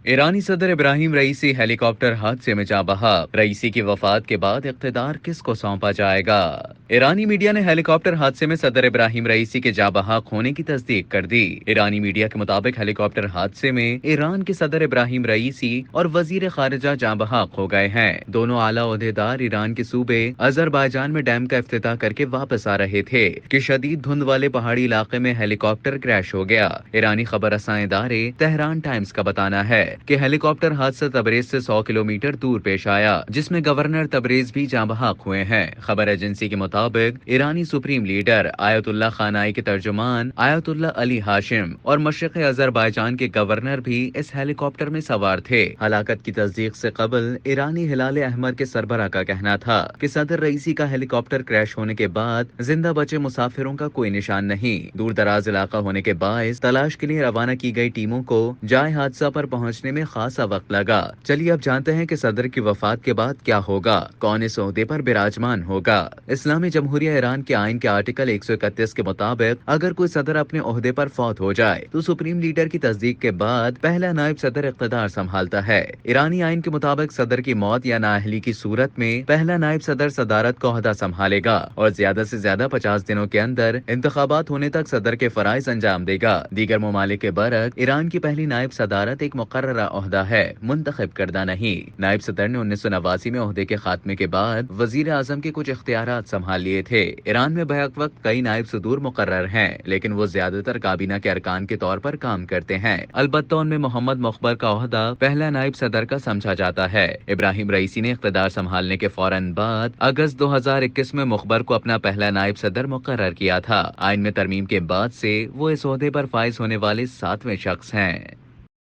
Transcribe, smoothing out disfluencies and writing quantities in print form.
ایرانی صدر Ebrahim Raisi ہیلی copter حادثے میں جاں بحق، رئیسی کی وفات کے بعد اقتدار کس کو سونپا جائے گا؟ ایرانی میڈیا نے ہیلی کاپٹر حادثے میں صدر ابراہیم رئیسی کے جاں بحق ہونے کی تصدیق کر دی۔ ایرانی میڈیا کے مطابق ہیلی کاپٹر حادثے میں ایران کے صدر ابراہیم رئیسی اور وزیر خارجہ جاں بحق ہو گئے ہیں۔ دونوں اعلیٰ عہدیدار ایران کے صوبے آذربائیجان میں ڈیم کا افتتاح کر کے واپس آ رہے تھے کہ شدید دھند والے پہاڑی علاقے میں ہیلی کاپٹر کریش ہو گیا۔ ایرانی خبر رساں ادارے تہران ٹائمز کا بتانا ہے کہ ہیلی کاپٹر حادثہ تبریز سے 100 کلومیٹر دور پیش آیا، جس میں گورنر تبریز بھی جاں بحق ہوئے ہیں۔ خبر ایجنسی کے مطابق ایرانی سپریم لیڈر آیت اللہ خانائی کے ترجمان آیت اللہ علی ہاشم اور مشرق آذربائیجان کے گورنر بھی اس ہیلی کاپٹر میں سوار تھے۔ ہلاکت کی تصدیق سے قبل ایرانی ہلال احمر کے سربراہ کا کہنا تھا کہ صدر رئیسی کا ہیلی کاپٹر کریش ہونے کے بعد زندہ بچے مسافروں کا کوئی نشان نہیں۔ دور دراز علاقہ ہونے کے باعث تلاش کے لیے روانہ کی گئی ٹیموں کو جائے حادثہ پر پہنچنے میں خاصا وقت لگا۔ چلیے اب جانتے ہیں کہ صدر کی وفات کے بعد کیا ہوگا، کون اس عہدے پر براجمان ہوگا۔ اسلامی جمہوریہ ایران کے آئین کے آرٹیکل 131 کے مطابق اگر کوئی صدر اپنے عہدے پر فوت ہو جائے تو سپریم لیڈر کی تصدیق کے بعد پہلا نائب صدر اقتدار سنبھالتا ہے۔ ایرانی آئین کے مطابق صدر کی موت یا نااہلی کی صورت میں پہلا نائب صدر صدارت کا عہدہ سنبھالے گا اور زیادہ سے زیادہ 50 دنوں کے اندر انتخابات ہونے تک صدر کے فرائض انجام دے گا۔ دیگر ممالک کے برعکس ایران کی پہلی نائب صدارت ایک مقررہ عہدہ ہے، منتخب کردہ نہیں۔ نائب صدر نے 1989 میں عہدے کے خاتمے کے بعد وزیر اعظم کے کچھ اختیارات سنبھال لیے تھے۔ ایران میں بیک وقت کئی نائب صدور مقرر ہیں، لیکن وہ زیادہ تر کابینہ کے ارکان کے طور پر کام کرتے ہیں۔ البتہ ان میں محمد مخبر کا عہدہ پہلا نائب صدر کا سمجھا جاتا ہے۔ ابراہیم رئیسی نے اقتدار سنبھالنے کے فوراً بعد اگست 2021 میں مخبر کو اپنا پہلا نائب صدر مقرر کیا تھا۔ آئین میں ترمیم کے بعد سے وہ اس عہدے پر فائز ہونے والے 7ویں شخص ہیں۔